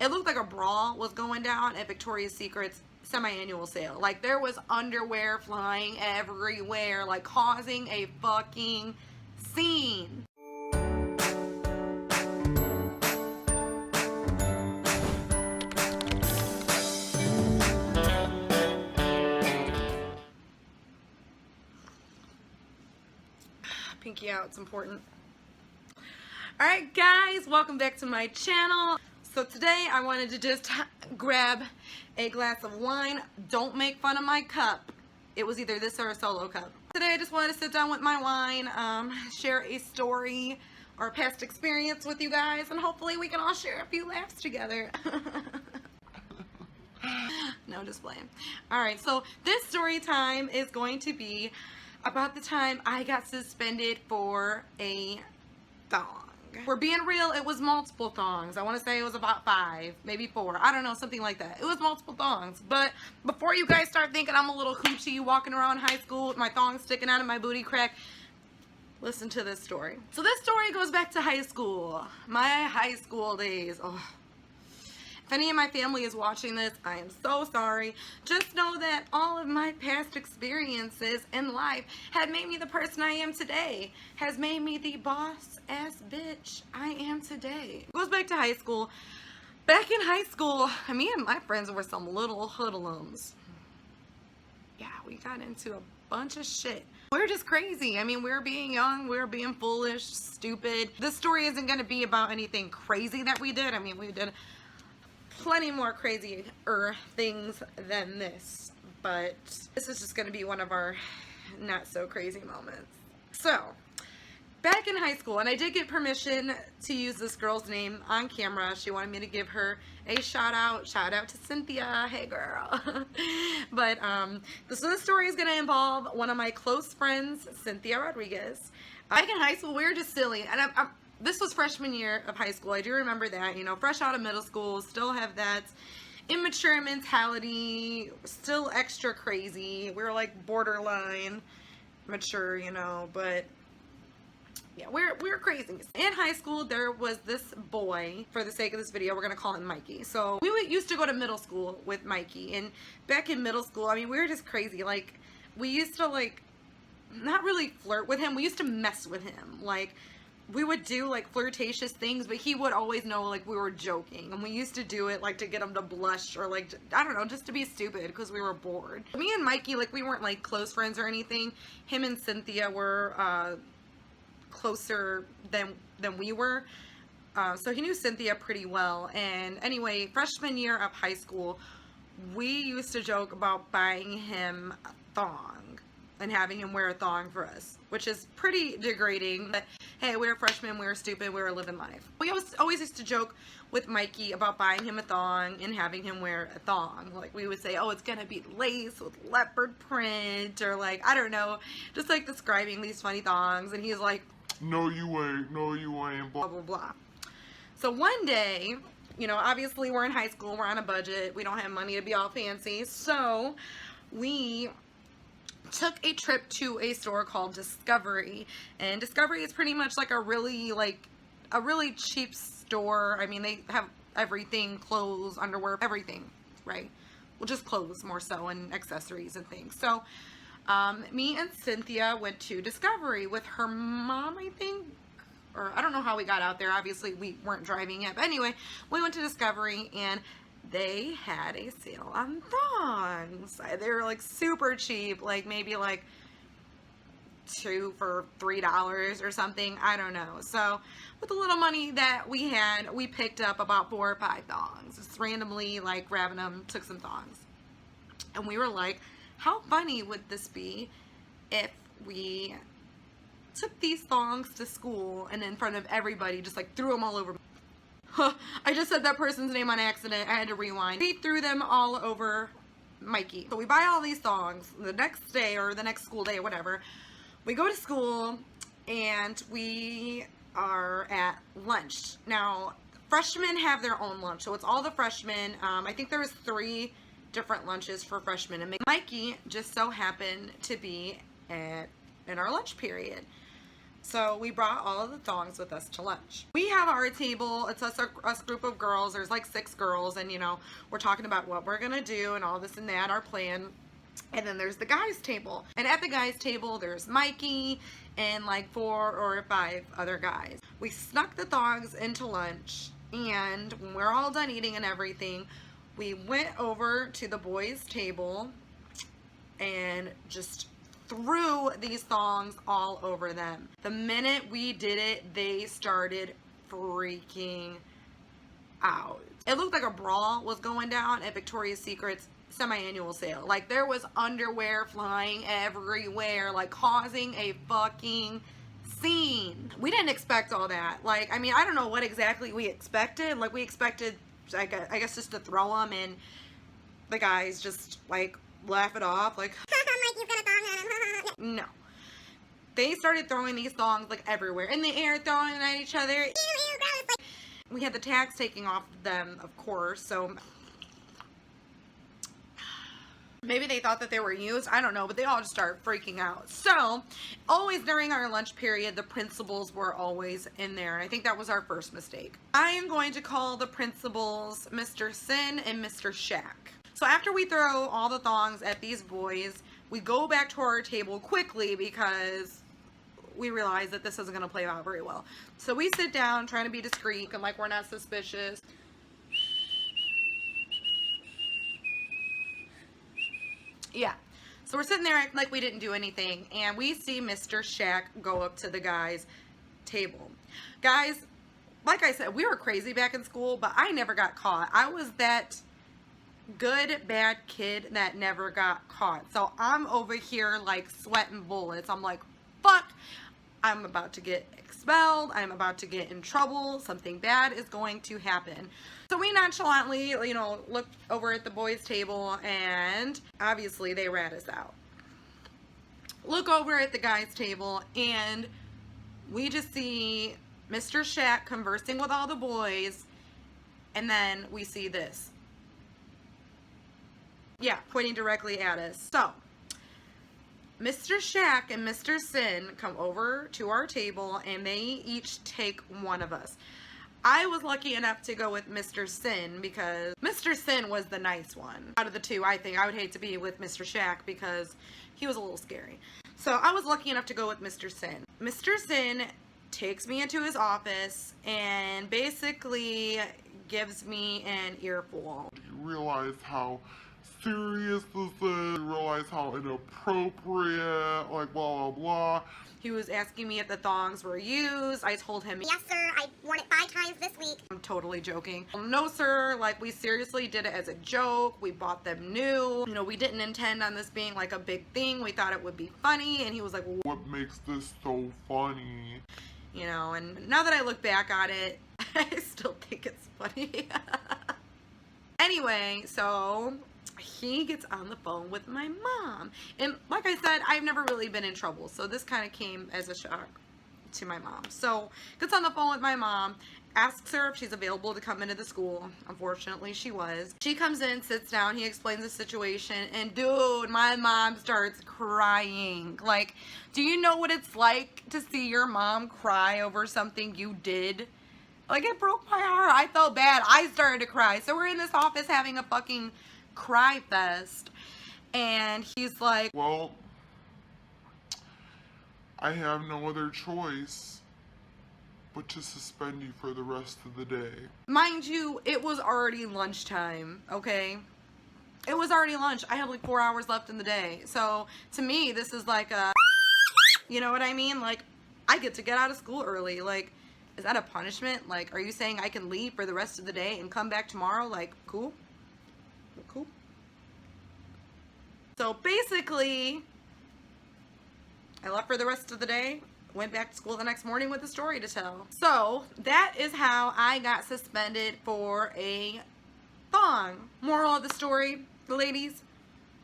It looked like a brawl was going down at Victoria's Secret's semi-annual sale. Like, there was underwear flying everywhere, like causing a fucking scene. Pinky out, it's important. Alright guys, welcome back to my channel. So today I wanted to just grab a glass of wine. Don't make fun of my cup. It was either this or a solo cup. Today I just wanted to sit down with my wine, share a story or a past experience with you guys, and hopefully we can all share a few laughs together. No, just playing. Alright, so this story time is going to be about the time I got suspended for a thong. For being real, it was multiple thongs. I want to say it was about 5, maybe 4. I don't know, something like that. It was multiple thongs. But before you guys start thinking I'm a little hoochie walking around high school with my thongs sticking out of my booty crack, listen to this story. So this story goes back to high school. My high school days. Oh. If any of my family is watching this, I am so sorry. Just know that all of my past experiences in life have made me the person I am today. Has made me the boss ass bitch I am today. It goes back to high school. Back in high school, me and my friends were some little hoodlums. Yeah, we got into a bunch of shit. We were just crazy. I mean, we were being young, we were being foolish, stupid. This story isn't going to be about anything crazy that we did. I mean, we did plenty more crazier things than this, but this is just going to be one of our not so crazy moments. So, back in high school, and I did get permission to use this girl's name on camera. She wanted me to give her a shout out to Cynthia. Hey girl. But so this story is going to involve one of my close friends, Cynthia Rodriguez. Back in high school, we were just silly, and this was freshman year of high school. I do remember that, you know, fresh out of middle school, still have that immature mentality, still extra crazy. We were like borderline mature, you know, but yeah, we're crazy. In high school, there was this boy, for the sake of this video, we're gonna call him Mikey. So we used to go to middle school with Mikey, and back in middle school, I mean, we were just crazy. Like, we used to, like, not really flirt with him, we used to mess with him. Like, we would do like flirtatious things, but he would always know like we were joking, and we used to do it like to get him to blush, or like, I don't know, just to be stupid because we were bored. Me and Mikey, like, we weren't like close friends or anything. Him and Cynthia were closer than we were, so he knew Cynthia pretty well. And anyway, freshman year of high school, we used to joke about buying him a thong and having him wear a thong for us, which is pretty degrading, but hey, we were freshmen, we were stupid, we were living life. We always used to joke with Mikey about buying him a thong and having him wear a thong. Like, we would say, oh, it's gonna be lace with leopard print, or like, I don't know, just like describing these funny thongs, and he's like, no you ain't, blah blah blah. So one day, you know, obviously we're in high school, we're on a budget, we don't have money to be all fancy, so we took a trip to a store called Discovery, and Discovery is pretty much like a really cheap store. I mean, they have everything, clothes, underwear, everything, right? Well, just clothes more so, and accessories and things. So me and Cynthia went to Discovery with her mom, I think, or I don't know how we got out there. Obviously we weren't driving yet, but anyway, we went to Discovery, and they had a sale on thongs. They were like super cheap, like maybe like 2 for $3 or something, I don't know. So with the little money that we had, we picked up about 4 or 5 thongs, just randomly like grabbing them, took some thongs, and we were like, how funny would this be if we took these thongs to school and in front of everybody just like threw them all over. I just said that person's name on accident. I had to rewind. We threw them all over Mikey. So we buy all these thongs. The next day, or the next school day, or whatever, we go to school and we are at lunch. Now, freshmen have their own lunch, so it's all the freshmen. I think there was 3 different lunches for freshmen, and Mikey just so happened to be in our lunch period. So we brought all of the thongs with us to lunch. We have our table. It's us group of girls. There's like 6 girls, and you know, we're talking about what we're gonna do and all this and that, our plan. And then there's the guys table. And at the guys table, there's Mikey and like 4 or 5 other guys. We snuck the thongs into lunch, and when we're all done eating and everything, we went over to the boys table and just threw these thongs all over them. The minute we did it, they started freaking out. It looked like a brawl was going down at Victoria's Secret's semi-annual sale. Like, there was underwear flying everywhere, like causing a fucking scene. We didn't expect all that. Like, I mean, I don't know what exactly we expected. Like, we expected, I guess, just to throw them and the guys just like laugh it off, like no. They started throwing these thongs like everywhere in the air, throwing them at each other. We had the tags taking off them, of course, so maybe they thought that they were used, I don't know, but they all just started freaking out. So always during our lunch period, the principals were always in there, and I think that was our first mistake. I am going to call the principals Mr. Sin and Mr. Shack. So after we throw all the thongs at these boys, we go back to our table quickly because we realize that this isn't going to play out very well. So we sit down trying to be discreet and like we're not suspicious. Yeah. So we're sitting there acting like we didn't do anything, and we see Mr. Shack go up to the guys' table. Guys, like I said, we were crazy back in school, but I never got caught. I was that good bad kid that never got caught. So I'm over here like sweating bullets. I'm like, fuck, I'm about to get expelled, I'm about to get in trouble, something bad is going to happen. So we nonchalantly, you know, look over at the boys' table, and obviously they rat us out. Look over at the guys' table, and we just see Mr. Shack conversing with all the boys, and then we see this. Yeah, pointing directly at us. So, Mr. Shack and Mr. Sin come over to our table, and they each take one of us. I was lucky enough to go with Mr. Sin because Mr. Sin was the nice one. Out of the two, I think I would hate to be with Mr. Shack because he was a little scary. So I was lucky enough to go with Mr. Sin. Mr. Sin takes me into his office and basically gives me an earful. Do you realize how serious this is? You realize how inappropriate, like blah blah blah. He was asking me if the thongs were used. I told him, yes sir, I worn it 5 times this week. I'm totally joking. No sir, like we seriously did it as a joke. We bought them new. You know, we didn't intend on this being like a big thing. We thought it would be funny. And he was like, well, what makes this so funny? You know, and now that I look back on it, I still think it's funny. Anyway, so he gets on the phone with my mom, and like I said, I've never really been in trouble, so this kind of came as a shock to my mom. So gets on the phone with my mom, asks her if she's available to come into the school. Unfortunately she was. She comes in, sits down, he explains the situation, and dude, my mom starts crying. Like, do you know what it's like to see your mom cry over something you did? Like, it broke my heart. I felt bad. I started to cry. So we're in this office having a fucking cry fest, and he's like, well, I have no other choice but to suspend you for the rest of the day. Mind you, it was already lunchtime, okay? It was already lunch. I had like 4 hours left in the day. So to me, this is like a, you know what I mean? Like, I get to get out of school early. Like, is that a punishment? Like, are you saying I can leave for the rest of the day and come back tomorrow? Like, cool? Cool. So basically, I left for the rest of the day, went back to school the next morning with a story to tell. So that is how I got suspended for a thong. Moral of the story, ladies,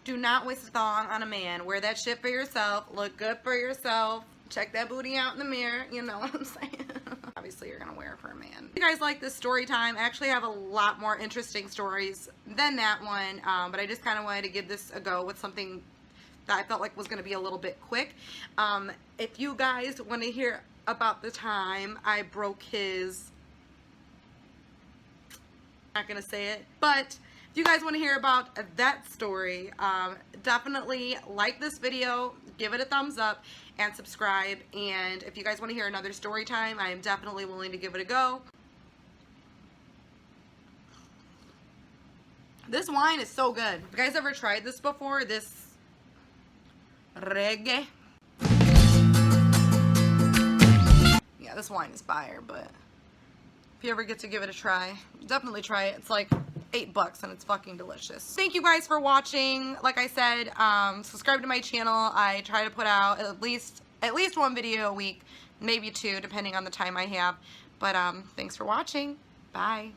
do not waste a thong on a man. Wear that shit for yourself. Look good for yourself. Check that booty out in the mirror. You know what I'm saying? Obviously, you're gonna wear it for a man. If you guys like this story time, I actually have a lot more interesting stories than that one, but I just kind of wanted to give this a go with something that I felt like was going to be a little bit quick. If you guys want to hear about the time I broke his, I'm not going to say it, but if you guys want to hear about that story, definitely like this video, give it a thumbs up, and subscribe. And if you guys want to hear another story time, I am definitely willing to give it a go. This wine is so good. Have you guys ever tried this before? This reggae? Yeah, this wine is fire, but if you ever get to give it a try, definitely try it. It's like $8 and it's fucking delicious. Thank you guys for watching. Like I said, subscribe to my channel. I try to put out at least one video a week, maybe two, depending on the time I have. But thanks for watching. Bye.